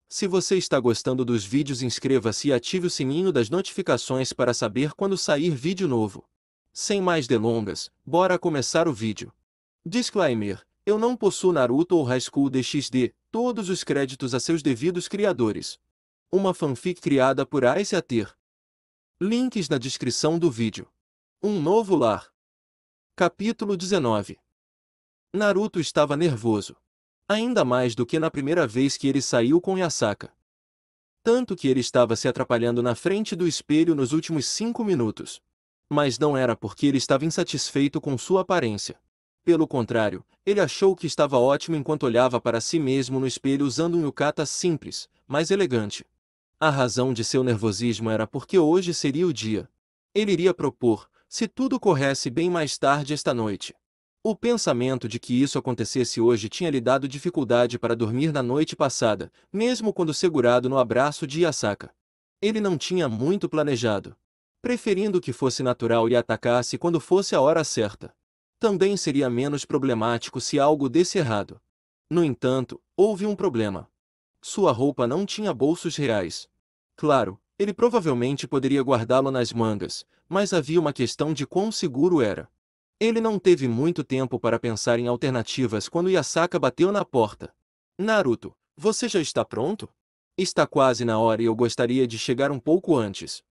Se você está gostando dos vídeos, inscreva-se e ative o sininho das notificações para saber quando sair vídeo novo. Sem mais delongas, bora começar o vídeo. Disclaimer: eu não possuo Naruto ou High School DxD, todos os créditos a seus devidos criadores. Uma fanfic criada por Ice Ater. Links na descrição do vídeo. Um novo lar. Capítulo 19. Naruto estava nervoso. Ainda mais do que na primeira vez que ele saiu com Yasaka. Tanto que ele estava se atrapalhando na frente do espelho nos últimos 5 minutos. Mas não era porque ele estava insatisfeito com sua aparência. Pelo contrário, ele achou que estava ótimo enquanto olhava para si mesmo no espelho usando um yukata simples, mas elegante. A razão de seu nervosismo era porque hoje seria o dia. Ele iria propor, se tudo corresse bem mais tarde esta noite. O pensamento de que isso acontecesse hoje tinha lhe dado dificuldade para dormir na noite passada, mesmo quando segurado no abraço de Yasaka. Ele não tinha muito planejado, preferindo que fosse natural e atacasse quando fosse a hora certa. Também seria menos problemático se algo desse errado. No entanto, houve um problema. Sua roupa não tinha bolsos reais. Claro, ele provavelmente poderia guardá-lo nas mangas, mas havia uma questão de quão seguro era. Ele não teve muito tempo para pensar em alternativas quando Yasaka bateu na porta. Naruto, você já está pronto? Está quase na hora e eu gostaria de chegar um pouco antes.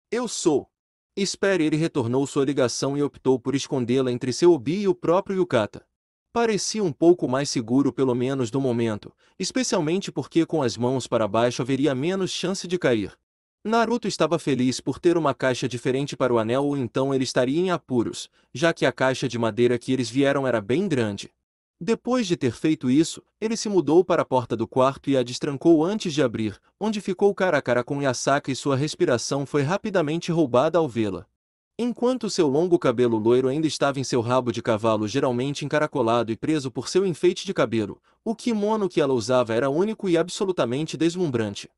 Eu sou. Espere, ele retornou sua ligação e optou por escondê-la entre seu obi e o próprio yukata. Parecia um pouco mais seguro pelo menos no momento, especialmente porque com as mãos para baixo haveria menos chance de cair. Naruto estava feliz por ter uma caixa diferente para o anel, ou então ele estaria em apuros, já que a caixa de madeira que eles vieram era bem grande. Depois de ter feito isso, ele se mudou para a porta do quarto e a destrancou antes de abrir, onde ficou cara a cara com Yasaka e sua respiração foi rapidamente roubada ao vê-la. Enquanto seu longo cabelo loiro ainda estava em seu rabo de cavalo geralmente encaracolado e preso por seu enfeite de cabelo, o kimono que ela usava era único e absolutamente deslumbrante.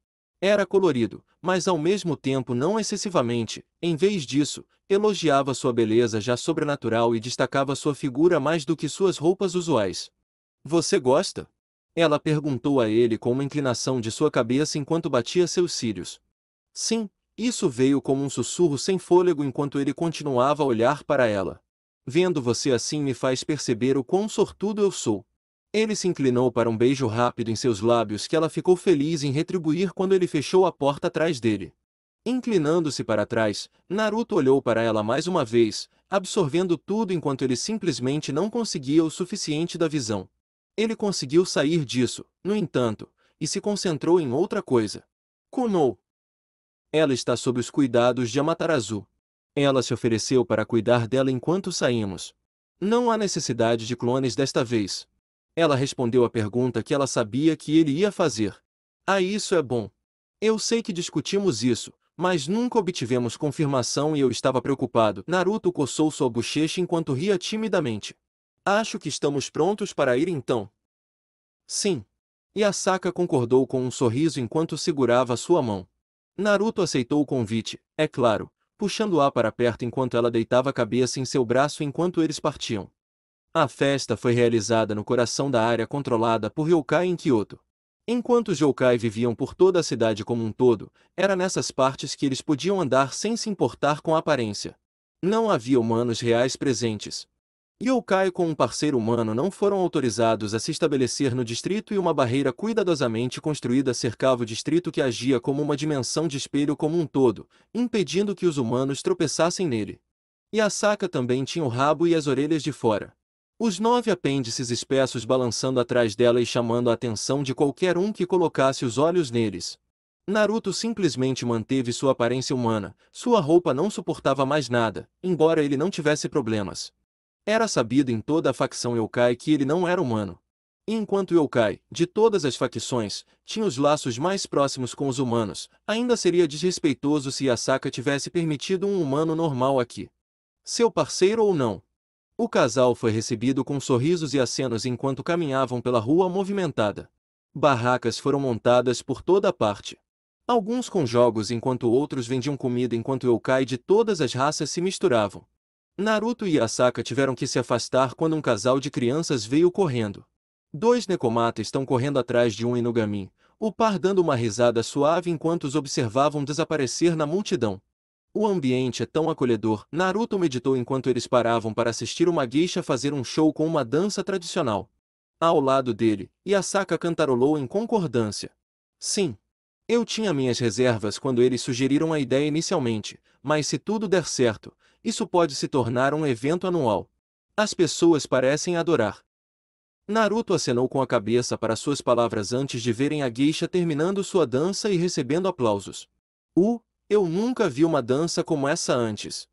Era colorido, mas ao mesmo tempo não excessivamente, em vez disso, elogiava sua beleza já sobrenatural e destacava sua figura mais do que suas roupas usuais. Você gosta? Ela perguntou a ele com uma inclinação de sua cabeça enquanto batia seus cílios. Sim, isso veio como um sussurro sem fôlego enquanto ele continuava a olhar para ela. Vendo você assim me faz perceber o quão sortudo eu sou. Ele se inclinou para um beijo rápido em seus lábios que ela ficou feliz em retribuir quando ele fechou a porta atrás dele. Inclinando-se para trás, Naruto olhou para ela mais uma vez, absorvendo tudo enquanto ele simplesmente não conseguia o suficiente da visão. Ele conseguiu sair disso, no entanto, e se concentrou em outra coisa. Kunou. Ela está sob os cuidados de Amaterasu. Ela se ofereceu para cuidar dela enquanto saímos. Não há necessidade de clones desta vez. Ela respondeu a pergunta que ela sabia que ele ia fazer. Ah, isso é bom. Eu sei que discutimos isso, mas nunca obtivemos confirmação e eu estava preocupado. Naruto coçou sua bochecha enquanto ria timidamente. Acho que estamos prontos para ir então. Sim. Yasaka concordou com um sorriso enquanto segurava sua mão. Naruto aceitou o convite, é claro, puxando-a para perto enquanto ela deitava a cabeça em seu braço enquanto eles partiam. A festa foi realizada no coração da área controlada por yokai em Kyoto. Enquanto os yokai viviam por toda a cidade como um todo, era nessas partes que eles podiam andar sem se importar com a aparência. Não havia humanos reais presentes. Yokai com um parceiro humano não foram autorizados a se estabelecer no distrito e uma barreira cuidadosamente construída cercava o distrito que agia como uma dimensão de espelho como um todo, impedindo que os humanos tropeçassem nele. Yasaka também tinha o rabo e as orelhas de fora. Os 9 apêndices espessos balançando atrás dela e chamando a atenção de qualquer um que colocasse os olhos neles. Naruto simplesmente manteve sua aparência humana, sua roupa não suportava mais nada, embora ele não tivesse problemas. Era sabido em toda a facção yokai que ele não era humano. E enquanto yokai, de todas as facções, tinha os laços mais próximos com os humanos, ainda seria desrespeitoso se Yasaka tivesse permitido um humano normal aqui. Seu parceiro ou não. O casal foi recebido com sorrisos e acenos enquanto caminhavam pela rua movimentada. Barracas foram montadas por toda parte. Alguns com jogos enquanto outros vendiam comida enquanto yokai de todas as raças se misturavam. Naruto e Yasaka tiveram que se afastar quando um casal de crianças veio correndo. 2 Nekomata estão correndo atrás de um Inugamin, o par dando uma risada suave enquanto os observavam desaparecer na multidão. O ambiente é tão acolhedor, Naruto meditou enquanto eles paravam para assistir uma geisha fazer um show com uma dança tradicional. Ao lado dele, Yasaka cantarolou em concordância. Sim. Eu tinha minhas reservas quando eles sugeriram a ideia inicialmente, mas se tudo der certo, isso pode se tornar um evento anual. As pessoas parecem adorar. Naruto acenou com a cabeça para suas palavras antes de verem a geisha terminando sua dança e recebendo aplausos. Eu nunca vi uma dança como essa antes.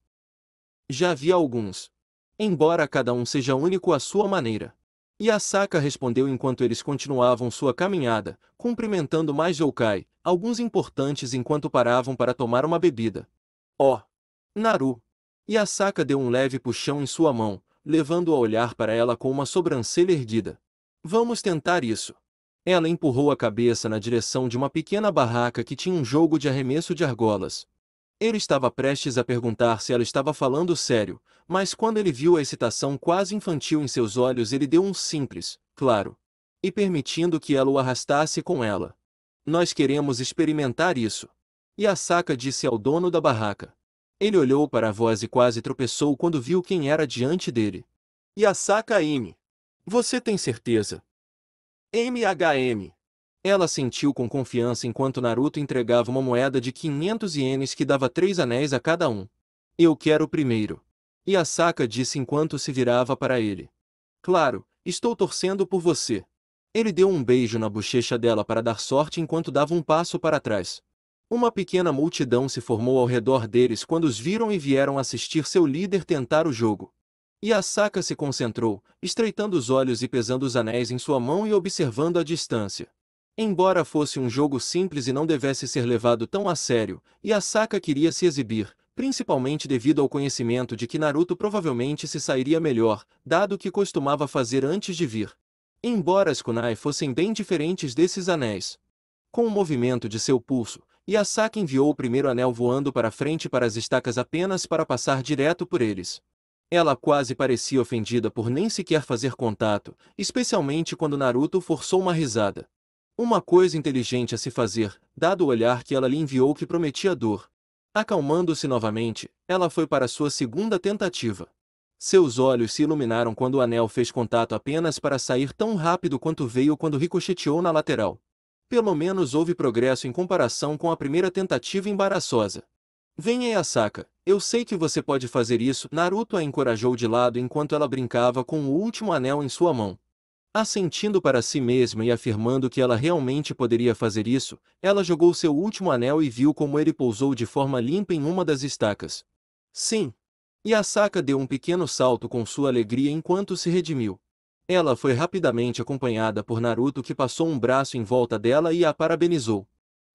Já vi alguns. Embora cada um seja único à sua maneira. Yasaka respondeu enquanto eles continuavam sua caminhada, cumprimentando mais Youkai, alguns importantes enquanto paravam para tomar uma bebida. Oh! Naru! Yasaka deu um leve puxão em sua mão, levando-o a olhar para ela com uma sobrancelha erguida. Vamos tentar isso. Ela empurrou a cabeça na direção de uma pequena barraca que tinha um jogo de arremesso de argolas. Ele estava prestes a perguntar se ela estava falando sério, mas quando ele viu a excitação quase infantil em seus olhos ele deu um simples, claro. E permitindo que ela o arrastasse com ela. Nós queremos experimentar isso. Yasaka disse ao dono da barraca. Ele olhou para a voz e quase tropeçou quando viu quem era diante dele. Yasaka Ime. Você tem certeza? MHM. Ela sentiu com confiança enquanto Naruto entregava uma moeda de 500 ienes que dava 3 anéis a cada um. Eu quero o primeiro. Yasaka disse enquanto se virava para ele. Claro, estou torcendo por você. Ele deu um beijo na bochecha dela para dar sorte enquanto dava um passo para trás. Uma pequena multidão se formou ao redor deles quando os viram e vieram assistir seu líder tentar o jogo. Yasaka se concentrou, estreitando os olhos e pesando os anéis em sua mão e observando a distância. Embora fosse um jogo simples e não devesse ser levado tão a sério, Yasaka queria se exibir, principalmente devido ao conhecimento de que Naruto provavelmente se sairia melhor, dado o que costumava fazer antes de vir. Embora as kunai fossem bem diferentes desses anéis. Com o movimento de seu pulso, Yasaka enviou o primeiro anel voando para frente para as estacas apenas para passar direto por eles. Ela quase parecia ofendida por nem sequer fazer contato, especialmente quando Naruto forçou uma risada. Uma coisa inteligente a se fazer, dado o olhar que ela lhe enviou que prometia dor. Acalmando-se novamente, ela foi para sua segunda tentativa. Seus olhos se iluminaram quando o anel fez contato apenas para sair tão rápido quanto veio quando ricocheteou na lateral. Pelo menos houve progresso em comparação com a primeira tentativa embaraçosa. Venha Yasaka, eu sei que você pode fazer isso. Naruto a encorajou de lado enquanto ela brincava com o último anel em sua mão. Assentindo para si mesma e afirmando que ela realmente poderia fazer isso, ela jogou seu último anel e viu como ele pousou de forma limpa em uma das estacas. Sim! Yasaka deu um pequeno salto com sua alegria enquanto se redimiu. Ela foi rapidamente acompanhada por Naruto que passou um braço em volta dela e a parabenizou.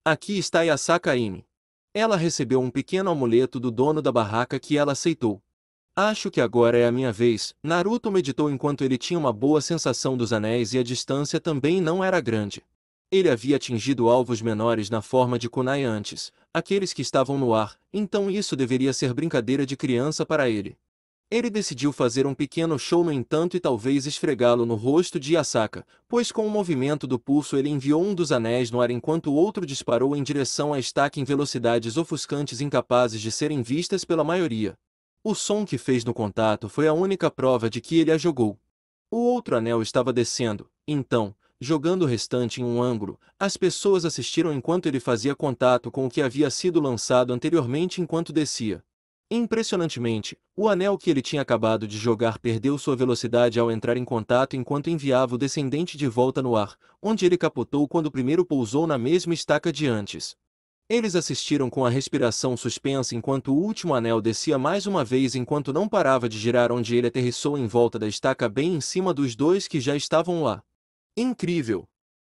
Aqui está Yasaka Ime. Ela recebeu um pequeno amuleto do dono da barraca que ela aceitou. Acho que agora é a minha vez. Naruto meditou enquanto ele tinha uma boa sensação dos anéis e a distância também não era grande. Ele havia atingido alvos menores na forma de kunai antes, aqueles que estavam no ar, então isso deveria ser brincadeira de criança para ele. Ele decidiu fazer um pequeno show no entanto e talvez esfregá-lo no rosto de Yasaka, pois com o movimento do pulso ele enviou um dos anéis no ar enquanto o outro disparou em direção à estaca em velocidades ofuscantes incapazes de serem vistas pela maioria. O som que fez no contato foi a única prova de que ele a jogou. O outro anel estava descendo, então, jogando o restante em um ângulo, as pessoas assistiram enquanto ele fazia contato com o que havia sido lançado anteriormente enquanto descia. Impressionantemente, o anel que ele tinha acabado de jogar perdeu sua velocidade ao entrar em contato enquanto enviava o descendente de volta no ar, onde ele capotou quando o primeiro pousou na mesma estaca de antes. Eles assistiram com a respiração suspensa enquanto o último anel descia mais uma vez enquanto não parava de girar onde ele aterrissou em volta da estaca bem em cima dos dois que já estavam lá. Incrível!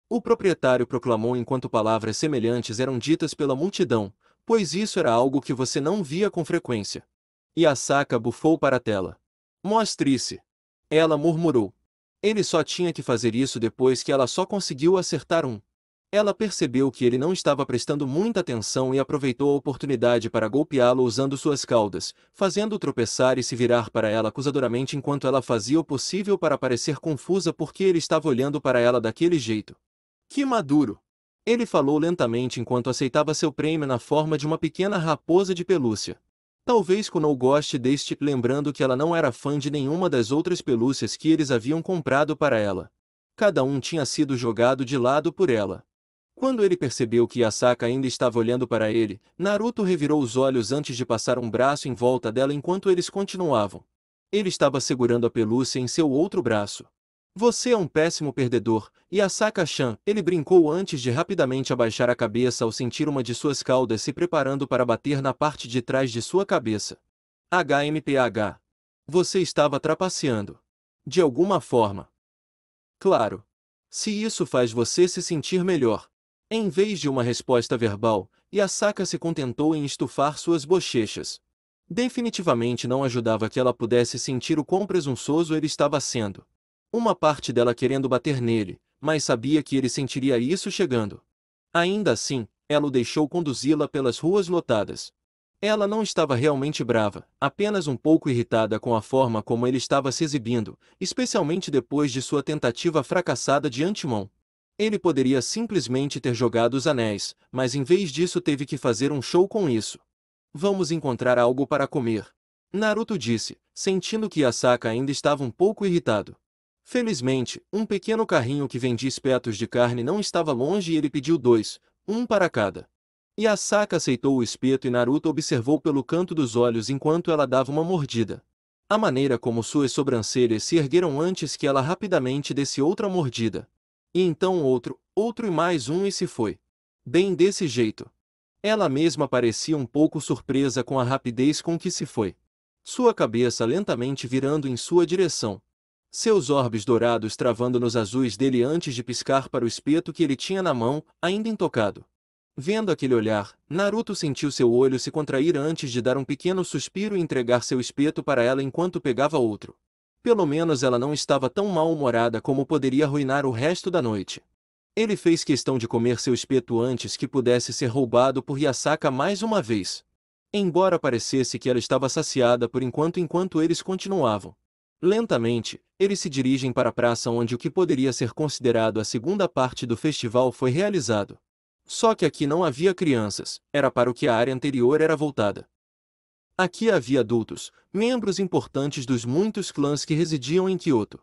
O proprietário proclamou enquanto palavras semelhantes eram ditas pela multidão, pois isso era algo que você não via com frequência. Yasaka bufou para a tela. Mostre-se! Ela murmurou. Ele só tinha que fazer isso depois que ela só conseguiu acertar um. Ela percebeu que ele não estava prestando muita atenção e aproveitou a oportunidade para golpeá-lo usando suas caudas, fazendo-o tropeçar e se virar para ela acusadoramente enquanto ela fazia o possível para parecer confusa porque ele estava olhando para ela daquele jeito. Que maduro! Ele falou lentamente enquanto aceitava seu prêmio na forma de uma pequena raposa de pelúcia. Talvez Kuno goste deste, lembrando que ela não era fã de nenhuma das outras pelúcias que eles haviam comprado para ela. Cada um tinha sido jogado de lado por ela. Quando ele percebeu que Asaka ainda estava olhando para ele, Naruto revirou os olhos antes de passar um braço em volta dela enquanto eles continuavam. Ele estava segurando a pelúcia em seu outro braço. Você é um péssimo perdedor, e Asaka-chan, ele brincou antes de rapidamente abaixar a cabeça ao sentir uma de suas caudas se preparando para bater na parte de trás de sua cabeça. HMPH. Você estava trapaceando. De alguma forma. Claro. Se isso faz você se sentir melhor. Em vez de uma resposta verbal, Yasaka se contentou em estufar suas bochechas. Definitivamente não ajudava que ela pudesse sentir o quão presunçoso ele estava sendo. Uma parte dela querendo bater nele, mas sabia que ele sentiria isso chegando. Ainda assim, ela o deixou conduzi-la pelas ruas lotadas. Ela não estava realmente brava, apenas um pouco irritada com a forma como ele estava se exibindo, especialmente depois de sua tentativa fracassada de antemão. Ele poderia simplesmente ter jogado os anéis, mas em vez disso teve que fazer um show com isso. Vamos encontrar algo para comer. Naruto disse, sentindo que Asaka ainda estava um pouco irritado. Felizmente, um pequeno carrinho que vendia espetos de carne não estava longe e ele pediu 2, um para cada. Asaka aceitou o espeto e Naruto observou pelo canto dos olhos enquanto ela dava uma mordida. A maneira como suas sobrancelhas se ergueram antes que ela rapidamente desse outra mordida. E então outro e mais um e se foi. Bem desse jeito. Ela mesma parecia um pouco surpresa com a rapidez com que se foi. Sua cabeça lentamente virando em sua direção. Seus orbes dourados travando nos azuis dele antes de piscar para o espeto que ele tinha na mão, ainda intocado. Vendo aquele olhar, Naruto sentiu seu olho se contrair antes de dar um pequeno suspiro e entregar seu espeto para ela enquanto pegava outro. Pelo menos ela não estava tão mal-humorada como poderia arruinar o resto da noite. Ele fez questão de comer seu espeto antes que pudesse ser roubado por Yasaka mais uma vez. Embora parecesse que ela estava saciada por enquanto eles continuavam. Lentamente, eles se dirigem para a praça onde o que poderia ser considerado a segunda parte do festival foi realizado. Só que aqui não havia crianças, era para o que a área anterior era voltada. Aqui havia adultos, membros importantes dos muitos clãs que residiam em Kyoto.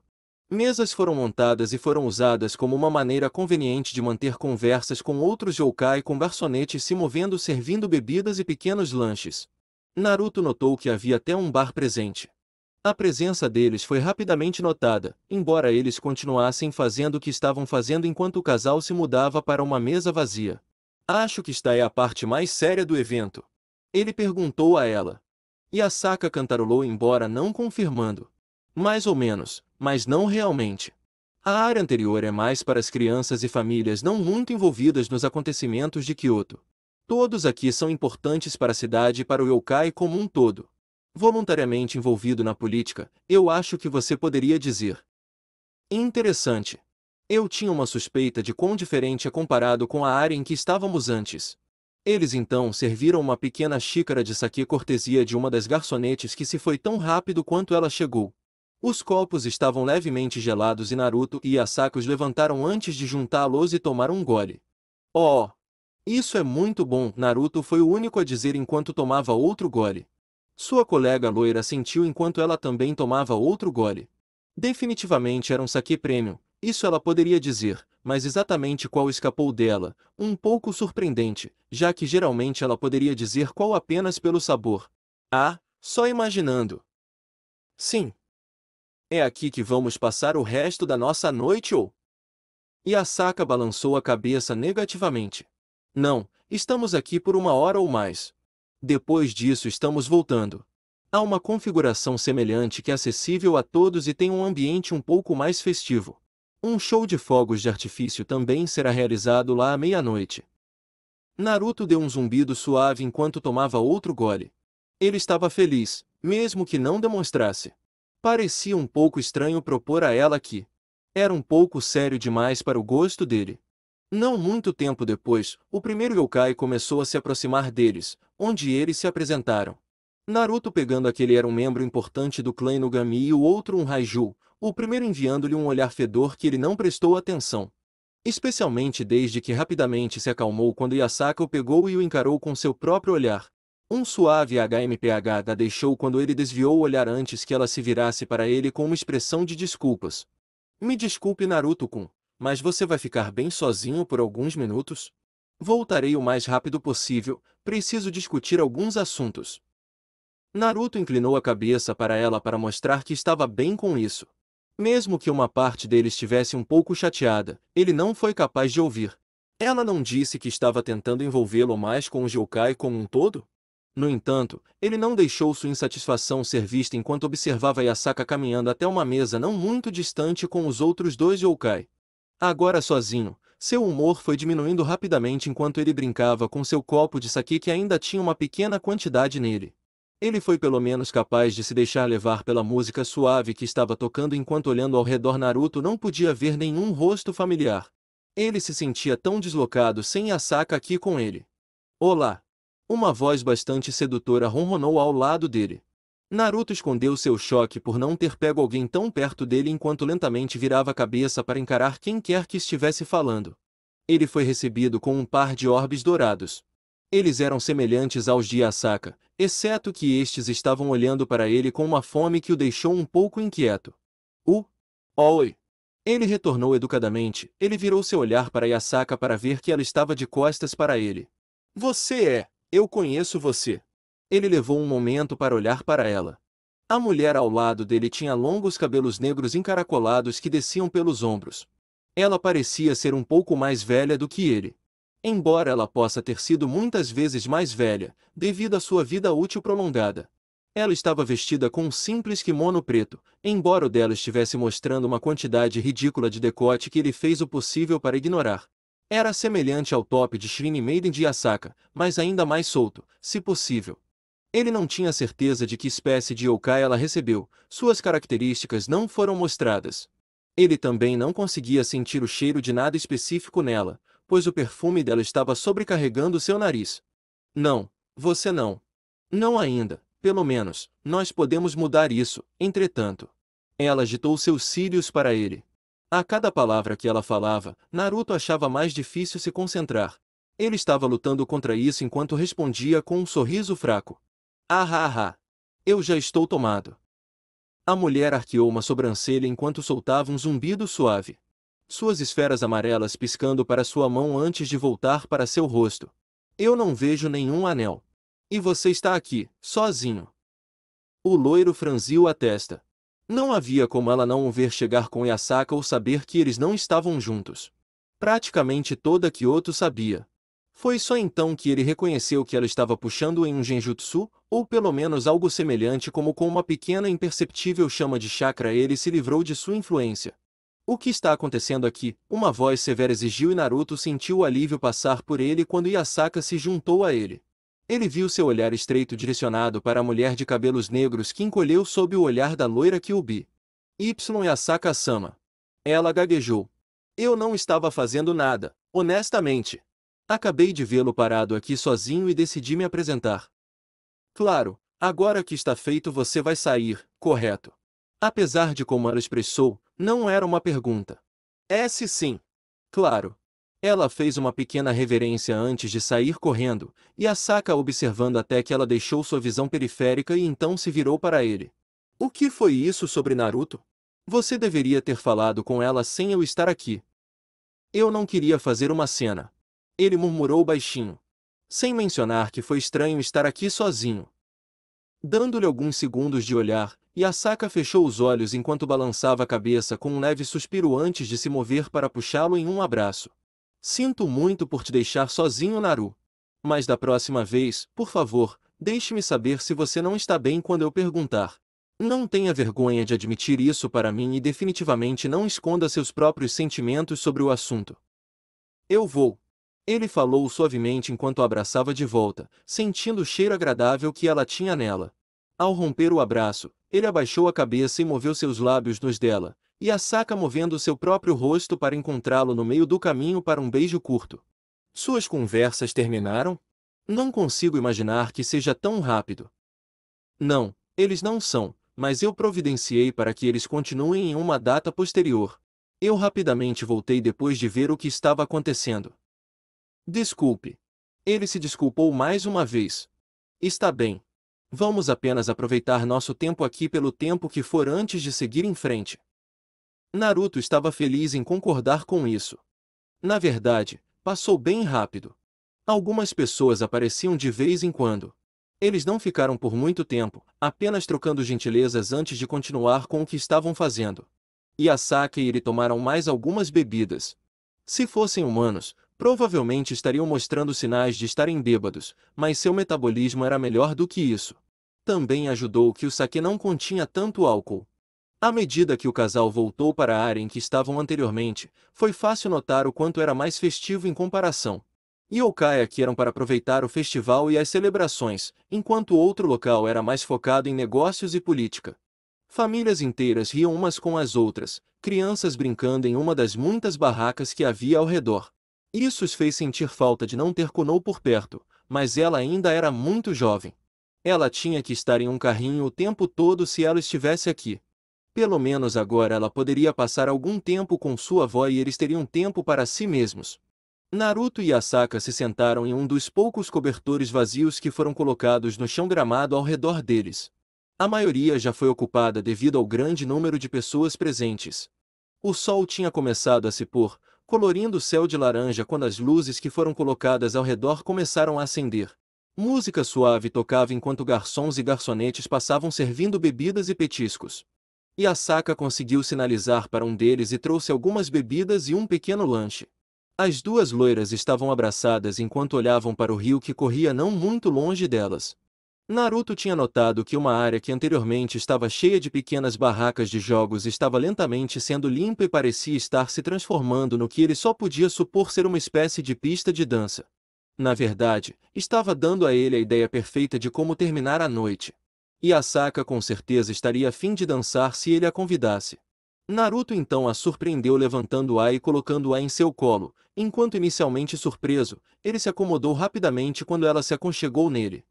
Mesas foram montadas e foram usadas como uma maneira conveniente de manter conversas com outros yokai com garçonetes se movendo servindo bebidas e pequenos lanches. Naruto notou que havia até um bar presente. A presença deles foi rapidamente notada, embora eles continuassem fazendo o que estavam fazendo enquanto o casal se mudava para uma mesa vazia. Acho que esta é a parte mais séria do evento. Ele perguntou a ela. Asaka cantarolou embora não confirmando. Mais ou menos, mas não realmente. A área anterior é mais para as crianças e famílias não muito envolvidas nos acontecimentos de Kyoto. Todos aqui são importantes para a cidade e para o yokai como um todo. Voluntariamente envolvido na política, eu acho que você poderia dizer. Interessante. Eu tinha uma suspeita de quão diferente é comparado com a área em que estávamos antes. Eles então serviram uma pequena xícara de saquê cortesia de uma das garçonetes que se foi tão rápido quanto ela chegou. Os copos estavam levemente gelados e Naruto e Asaka os levantaram antes de juntá-los e tomar um gole. Oh! Isso é muito bom, Naruto foi o único a dizer enquanto tomava outro gole. Sua colega loira sentiu enquanto ela também tomava outro gole. Definitivamente era um saquê premium, isso ela poderia dizer, mas exatamente qual escapou dela, um pouco surpreendente, já que geralmente ela poderia dizer qual apenas pelo sabor. Ah, só imaginando. Sim. É aqui que vamos passar o resto da nossa noite ou? Asaka balançou a cabeça negativamente. Não, estamos aqui por 1 hora ou mais. Depois disso estamos voltando. Há uma configuração semelhante que é acessível a todos e tem um ambiente um pouco mais festivo. Um show de fogos de artifício também será realizado lá à meia-noite. Naruto deu um zumbido suave enquanto tomava outro gole. Ele estava feliz, mesmo que não demonstrasse. Parecia um pouco estranho propor a ela que era um pouco sério demais para o gosto dele. Não muito tempo depois, o primeiro yokai começou a se aproximar deles, onde eles se apresentaram. Naruto pegando aquele era um membro importante do clã Inugami e o outro um Raiju, o primeiro enviando-lhe um olhar fedor que ele não prestou atenção. Especialmente desde que rapidamente se acalmou quando Yasaka o pegou e o encarou com seu próprio olhar. Um suave HMPH da deixou quando ele desviou o olhar antes que ela se virasse para ele com uma expressão de desculpas. Me desculpe, Naruto-kun, mas você vai ficar bem sozinho por alguns minutos? Voltarei o mais rápido possível, preciso discutir alguns assuntos. Naruto inclinou a cabeça para ela para mostrar que estava bem com isso. Mesmo que uma parte dele estivesse um pouco chateada, ele não foi capaz de ouvir. Ela não disse que estava tentando envolvê-lo mais com o yokai como um todo? No entanto, ele não deixou sua insatisfação ser vista enquanto observava Yasaka caminhando até uma mesa não muito distante com os outros dois yokai. Agora sozinho, seu humor foi diminuindo rapidamente enquanto ele brincava com seu copo de sake que ainda tinha uma pequena quantidade nele. Ele foi pelo menos capaz de se deixar levar pela música suave que estava tocando enquanto olhando ao redor. Naruto não podia ver nenhum rosto familiar. Ele se sentia tão deslocado sem Yasaka aqui com ele. Olá! Uma voz bastante sedutora ronronou ao lado dele. Naruto escondeu seu choque por não ter pego alguém tão perto dele enquanto lentamente virava a cabeça para encarar quem quer que estivesse falando. Ele foi recebido com um par de orbes dourados. Eles eram semelhantes aos de Yasaka, exceto que estes estavam olhando para ele com uma fome que o deixou um pouco inquieto. Oi! Ele retornou educadamente. Ele virou seu olhar para Yasaka para ver que ela estava de costas para ele. Eu conheço você. Ele levou um momento para olhar para ela. A mulher ao lado dele tinha longos cabelos negros encaracolados que desciam pelos ombros. Ela parecia ser um pouco mais velha do que ele. Embora ela possa ter sido muitas vezes mais velha, devido à sua vida útil prolongada. Ela estava vestida com um simples kimono preto, embora o dela estivesse mostrando uma quantidade ridícula de decote que ele fez o possível para ignorar. Era semelhante ao top de Shrine Maiden de Yasaka, mas ainda mais solto, se possível. Ele não tinha certeza de que espécie de yokai ela recebeu, suas características não foram mostradas. Ele também não conseguia sentir o cheiro de nada específico nela, pois o perfume dela estava sobrecarregando seu nariz. Não, você não. Não ainda, pelo menos, nós podemos mudar isso, entretanto. Ela agitou seus cílios para ele. A cada palavra que ela falava, Naruto achava mais difícil se concentrar. Ele estava lutando contra isso enquanto respondia com um sorriso fraco. Eu já estou tomado. A mulher arqueou uma sobrancelha enquanto soltava um zumbido suave. Suas esferas amarelas piscando para sua mão antes de voltar para seu rosto. Eu não vejo nenhum anel. E você está aqui, sozinho. O loiro franziu a testa. Não havia como ela não o ver chegar com Yasaka ou saber que eles não estavam juntos. Praticamente toda Kyoto sabia. Foi só então que ele reconheceu que ela estava puxando em um genjutsu, ou pelo menos algo semelhante como com uma pequena imperceptível chama de chakra. Ele se livrou de sua influência. O que está acontecendo aqui? Uma voz severa exigiu e Naruto sentiu o alívio passar por ele quando Yasaka se juntou a ele. Ele viu seu olhar estreito direcionado para a mulher de cabelos negros que encolheu sob o olhar da loira Kyuubi. Yasaka-sama. Ela gaguejou. Eu não estava fazendo nada, honestamente. Acabei de vê-lo parado aqui sozinho e decidi me apresentar. Claro, agora que está feito você vai sair, correto? Apesar de como ela expressou, não era uma pergunta. Sim. Claro. Ela fez uma pequena reverência antes de sair correndo, e Asaka observando até que ela deixou sua visão periférica e então se virou para ele. O que foi isso sobre Naruto? Você deveria ter falado com ela sem eu estar aqui. Eu não queria fazer uma cena. Ele murmurou baixinho. Sem mencionar que foi estranho estar aqui sozinho. Dando-lhe alguns segundos de olhar, Yasaka fechou os olhos enquanto balançava a cabeça com um leve suspiro antes de se mover para puxá-lo em um abraço. Sinto muito por te deixar sozinho, Naru. Mas da próxima vez, por favor, deixe-me saber se você não está bem quando eu perguntar. Não tenha vergonha de admitir isso para mim e definitivamente não esconda seus próprios sentimentos sobre o assunto. Eu vou. Ele falou suavemente enquanto a abraçava de volta, sentindo o cheiro agradável que ela tinha nela. Ao romper o abraço, ele abaixou a cabeça e moveu seus lábios nos dela, e Asaka movendo seu próprio rosto para encontrá-lo no meio do caminho para um beijo curto. Suas conversas terminaram? Não consigo imaginar que seja tão rápido. Não, eles não são, mas eu providenciei para que eles continuem em uma data posterior. Eu rapidamente voltei depois de ver o que estava acontecendo. Desculpe. Ele se desculpou mais uma vez. Está bem. Vamos apenas aproveitar nosso tempo aqui pelo tempo que for antes de seguir em frente. Naruto estava feliz em concordar com isso. Na verdade, passou bem rápido. Algumas pessoas apareciam de vez em quando. Eles não ficaram por muito tempo, apenas trocando gentilezas antes de continuar com o que estavam fazendo. Yasaka e ele tomaram mais algumas bebidas. Se fossem humanos, provavelmente estariam mostrando sinais de estarem bêbados, mas seu metabolismo era melhor do que isso. Também ajudou que o sake não continha tanto álcool. À medida que o casal voltou para a área em que estavam anteriormente, foi fácil notar o quanto era mais festivo em comparação. Yokai aqui eram para aproveitar o festival e as celebrações, enquanto o outro local era mais focado em negócios e política. Famílias inteiras riam umas com as outras, crianças brincando em uma das muitas barracas que havia ao redor. Isso os fez sentir falta de não ter Konou por perto, mas ela ainda era muito jovem. Ela tinha que estar em um carrinho o tempo todo se ela estivesse aqui. Pelo menos agora ela poderia passar algum tempo com sua avó e eles teriam tempo para si mesmos. Naruto e Asaka se sentaram em um dos poucos cobertores vazios que foram colocados no chão gramado ao redor deles. A maioria já foi ocupada devido ao grande número de pessoas presentes. O sol tinha começado a se pôr, colorindo o céu de laranja quando as luzes que foram colocadas ao redor começaram a acender. Música suave tocava enquanto garçons e garçonetes passavam servindo bebidas e petiscos. Asaka conseguiu sinalizar para um deles e trouxe algumas bebidas e um pequeno lanche. As duas loiras estavam abraçadas enquanto olhavam para o rio que corria não muito longe delas. Naruto tinha notado que uma área que anteriormente estava cheia de pequenas barracas de jogos estava lentamente sendo limpa e parecia estar se transformando no que ele só podia supor ser uma espécie de pista de dança. Na verdade, estava dando a ele a ideia perfeita de como terminar a noite. Asaka com certeza estaria a fim de dançar se ele a convidasse. Naruto então a surpreendeu levantando-a e colocando-a em seu colo, enquanto inicialmente surpreso, ele se acomodou rapidamente quando ela se aconchegou nele.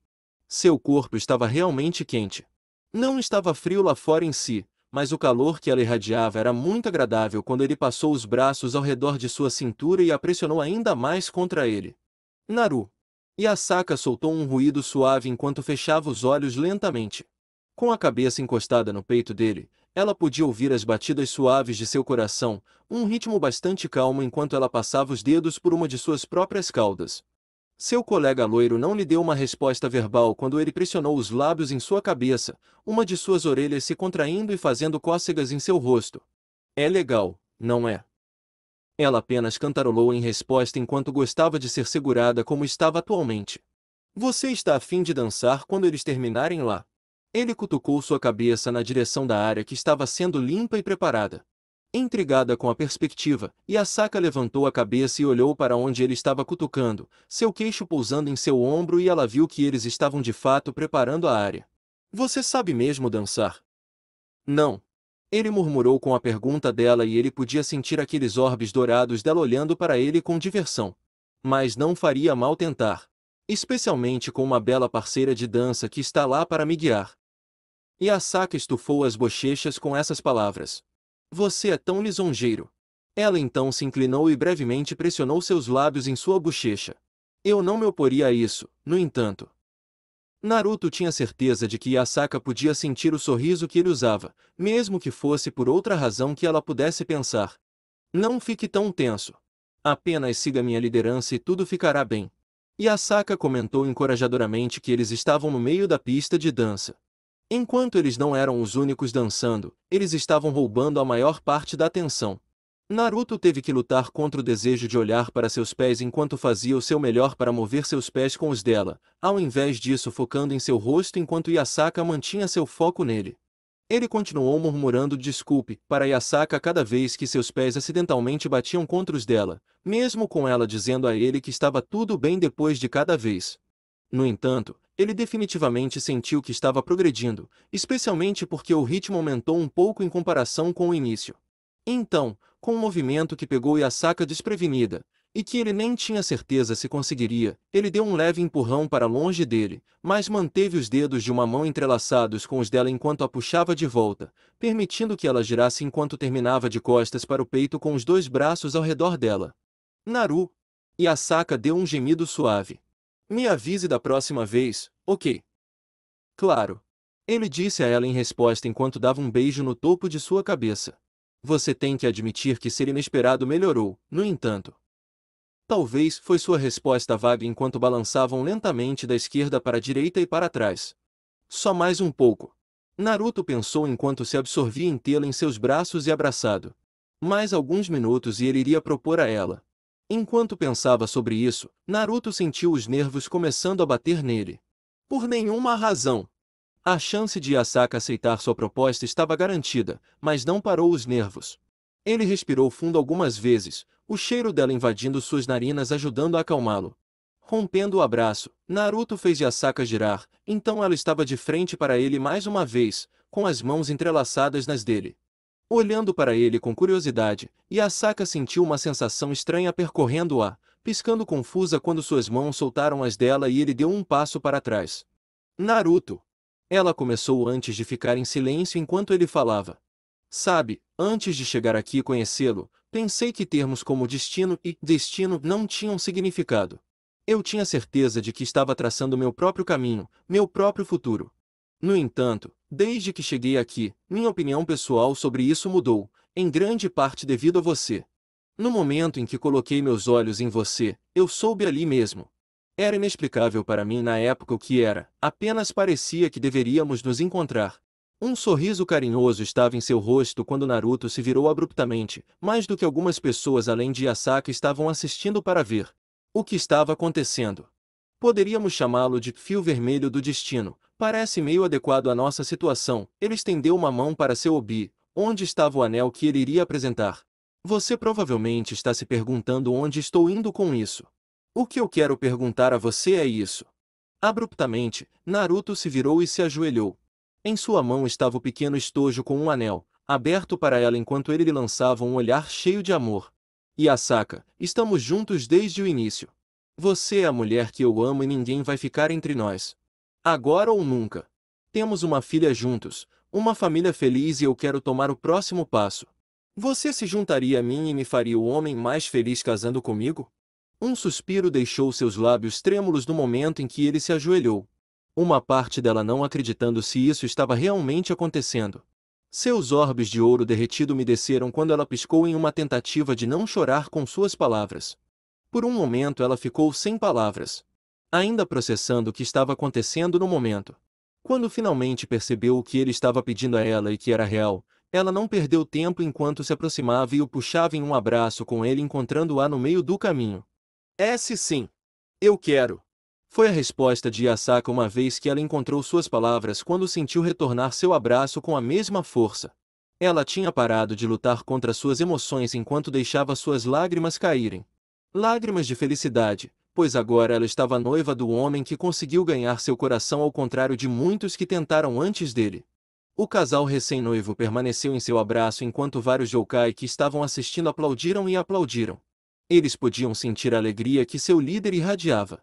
Seu corpo estava realmente quente. Não estava frio lá fora em si, mas o calor que ela irradiava era muito agradável quando ele passou os braços ao redor de sua cintura e a pressionou ainda mais contra ele. Naru. Asaka soltou um ruído suave enquanto fechava os olhos lentamente. Com a cabeça encostada no peito dele, ela podia ouvir as batidas suaves de seu coração, um ritmo bastante calmo enquanto ela passava os dedos por uma de suas próprias caudas. Seu colega loiro não lhe deu uma resposta verbal quando ele pressionou os lábios em sua cabeça, uma de suas orelhas se contraindo e fazendo cócegas em seu rosto. É legal, não é? Ela apenas cantarolou em resposta enquanto gostava de ser segurada como estava atualmente. Você está a fim de dançar quando eles terminarem lá? Ele cutucou sua cabeça na direção da área que estava sendo limpa e preparada. Intrigada com a perspectiva, Asaka levantou a cabeça e olhou para onde ele estava cutucando, seu queixo pousando em seu ombro e ela viu que eles estavam de fato preparando a área. Você sabe mesmo dançar? Não. Ele murmurou com a pergunta dela e ele podia sentir aqueles orbes dourados dela olhando para ele com diversão. Mas não faria mal tentar. Especialmente com uma bela parceira de dança que está lá para me guiar. Asaka estufou as bochechas com essas palavras. Você é tão lisonjeiro. Ela então se inclinou e brevemente pressionou seus lábios em sua bochecha. Eu não me oporia a isso, no entanto. Naruto tinha certeza de que Asaka podia sentir o sorriso que ele usava, mesmo que fosse por outra razão que ela pudesse pensar. Não fique tão tenso. Apenas siga minha liderança e tudo ficará bem. Asaka comentou encorajadoramente que eles estavam no meio da pista de dança. Enquanto eles não eram os únicos dançando, eles estavam roubando a maior parte da atenção. Naruto teve que lutar contra o desejo de olhar para seus pés enquanto fazia o seu melhor para mover seus pés com os dela, ao invés disso focando em seu rosto enquanto Asaka mantinha seu foco nele. Ele continuou murmurando desculpe para Asaka cada vez que seus pés acidentalmente batiam contra os dela, mesmo com ela dizendo a ele que estava tudo bem depois de cada vez. No entanto, ele definitivamente sentiu que estava progredindo, especialmente porque o ritmo aumentou um pouco em comparação com o início. Então, com um movimento que pegou Asaka desprevenida, e que ele nem tinha certeza se conseguiria, ele deu um leve empurrão para longe dele, mas manteve os dedos de uma mão entrelaçados com os dela enquanto a puxava de volta, permitindo que ela girasse enquanto terminava de costas para o peito com os dois braços ao redor dela. Naru. E Asaka deu um gemido suave. Me avise da próxima vez, ok? Claro. Ele disse a ela em resposta enquanto dava um beijo no topo de sua cabeça. Você tem que admitir que ser inesperado melhorou, no entanto. Talvez foi sua resposta vaga enquanto balançavam lentamente da esquerda para a direita e para trás. Só mais um pouco. Naruto pensou enquanto se absorvia em tê-la em seus braços e abraçado. Mais alguns minutos e ele iria propor a ela. Enquanto pensava sobre isso, Naruto sentiu os nervos começando a bater nele. Por nenhuma razão. A chance de Asaka aceitar sua proposta estava garantida, mas não parou os nervos. Ele respirou fundo algumas vezes, o cheiro dela invadindo suas narinas ajudando a acalmá-lo. Rompendo o abraço, Naruto fez Asaka girar, então ela estava de frente para ele mais uma vez, com as mãos entrelaçadas nas dele. Olhando para ele com curiosidade, Asaka sentiu uma sensação estranha percorrendo-a, piscando confusa quando suas mãos soltaram as dela e ele deu um passo para trás. Naruto! Ela começou antes de ficar em silêncio enquanto ele falava. Sabe, antes de chegar aqui e conhecê-lo, pensei que termos como destino e destino não tinham significado. Eu tinha certeza de que estava traçando meu próprio caminho, meu próprio futuro. No entanto, desde que cheguei aqui, minha opinião pessoal sobre isso mudou, em grande parte devido a você. No momento em que coloquei meus olhos em você, eu soube ali mesmo. Era inexplicável para mim na época o que era, apenas parecia que deveríamos nos encontrar. Um sorriso carinhoso estava em seu rosto quando Naruto se virou abruptamente, mais do que algumas pessoas além de Asaka estavam assistindo para ver o que estava acontecendo. Poderíamos chamá-lo de fio vermelho do destino, parece meio adequado à nossa situação. Ele estendeu uma mão para seu obi, onde estava o anel que ele iria apresentar. Você provavelmente está se perguntando onde estou indo com isso. O que eu quero perguntar a você é isso. Abruptamente, Naruto se virou e se ajoelhou. Em sua mão estava o pequeno estojo com um anel, aberto para ela enquanto ele lhe lançava um olhar cheio de amor. Asaka, estamos juntos desde o início. Você é a mulher que eu amo e ninguém vai ficar entre nós. Agora ou nunca. Temos uma filha juntos, uma família feliz e eu quero tomar o próximo passo. Você se juntaria a mim e me faria o homem mais feliz casando comigo? Um suspiro deixou seus lábios trêmulos no momento em que ele se ajoelhou. Uma parte dela não acreditando se isso estava realmente acontecendo. Seus órbis de ouro derretido umedeceram quando ela piscou em uma tentativa de não chorar com suas palavras. Por um momento ela ficou sem palavras, ainda processando o que estava acontecendo no momento. Quando finalmente percebeu o que ele estava pedindo a ela e que era real, ela não perdeu tempo enquanto se aproximava e o puxava em um abraço com ele encontrando-a no meio do caminho. Sim. Eu quero. Foi a resposta de Asaka uma vez que ela encontrou suas palavras quando sentiu retornar seu abraço com a mesma força. Ela tinha parado de lutar contra suas emoções enquanto deixava suas lágrimas caírem. Lágrimas de felicidade, pois agora ela estava noiva do homem que conseguiu ganhar seu coração ao contrário de muitos que tentaram antes dele. O casal recém-noivo permaneceu em seu abraço enquanto vários yokai que estavam assistindo aplaudiram e aplaudiram. Eles podiam sentir a alegria que seu líder irradiava.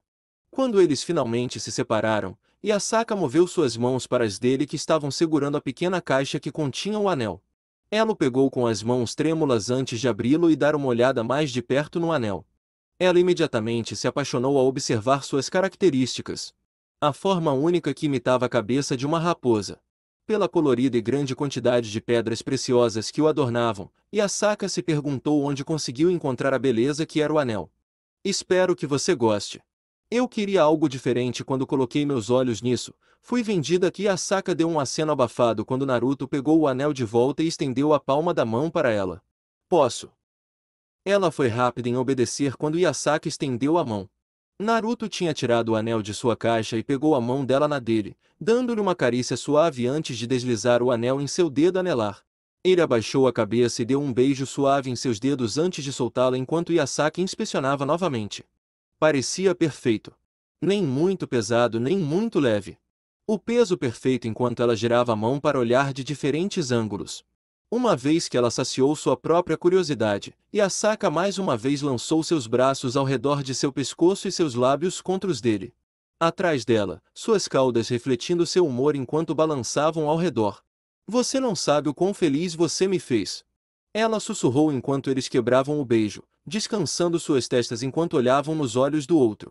Quando eles finalmente se separaram, Asaka moveu suas mãos para as dele que estavam segurando a pequena caixa que continha o anel. Ela o pegou com as mãos trêmulas antes de abri-lo e dar uma olhada mais de perto no anel. Ela imediatamente se apaixonou ao observar suas características. A forma única que imitava a cabeça de uma raposa. Pela colorida e grande quantidade de pedras preciosas que o adornavam, Asaka se perguntou onde conseguiu encontrar a beleza que era o anel. Espero que você goste. Eu queria algo diferente quando coloquei meus olhos nisso. Fui vendida aqui. Asaka deu um aceno abafado quando Naruto pegou o anel de volta e estendeu a palma da mão para ela. Posso? Ela foi rápida em obedecer quando Asaka estendeu a mão. Naruto tinha tirado o anel de sua caixa e pegou a mão dela na dele, dando-lhe uma carícia suave antes de deslizar o anel em seu dedo anelar. Ele abaixou a cabeça e deu um beijo suave em seus dedos antes de soltá-la enquanto Asaka inspecionava novamente. Parecia perfeito. Nem muito pesado nem muito leve. O peso perfeito enquanto ela girava a mão para olhar de diferentes ângulos. Uma vez que ela saciou sua própria curiosidade, Yasaka mais uma vez lançou seus braços ao redor de seu pescoço e seus lábios contra os dele. Atrás dela, suas caudas refletindo seu humor enquanto balançavam ao redor. Você não sabe o quão feliz você me fez. Ela sussurrou enquanto eles quebravam o beijo, descansando suas testas enquanto olhavam nos olhos do outro.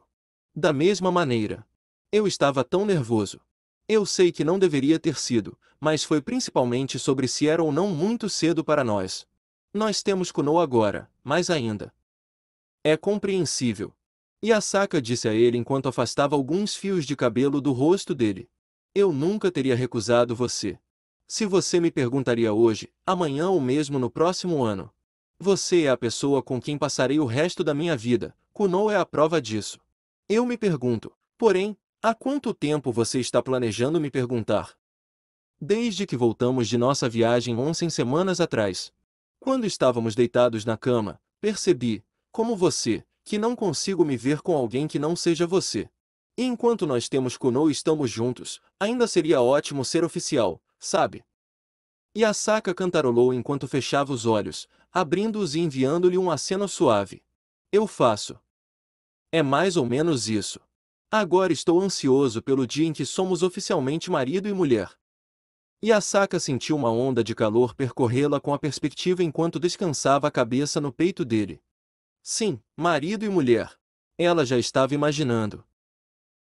Da mesma maneira. Eu estava tão nervoso. Eu sei que não deveria ter sido, mas foi principalmente sobre se era ou não muito cedo para nós. Nós temos Kuno agora, mas ainda. É compreensível. Yasaka disse a ele enquanto afastava alguns fios de cabelo do rosto dele. Eu nunca teria recusado você. Se você me perguntaria hoje, amanhã ou mesmo no próximo ano. Você é a pessoa com quem passarei o resto da minha vida, Kuno é a prova disso. Eu me pergunto, porém, há quanto tempo você está planejando me perguntar? Desde que voltamos de nossa viagem 11 semanas atrás. Quando estávamos deitados na cama, percebi, como você, que não consigo me ver com alguém que não seja você. E enquanto nós temos Kuno e estamos juntos, ainda seria ótimo ser oficial, sabe? Yasaka cantarolou enquanto fechava os olhos, abrindo-os e enviando-lhe um aceno suave. Eu faço. É mais ou menos isso. Agora estou ansioso pelo dia em que somos oficialmente marido e mulher. Yasaka sentiu uma onda de calor percorrê-la com a perspectiva enquanto descansava a cabeça no peito dele. Sim, marido e mulher. Ela já estava imaginando.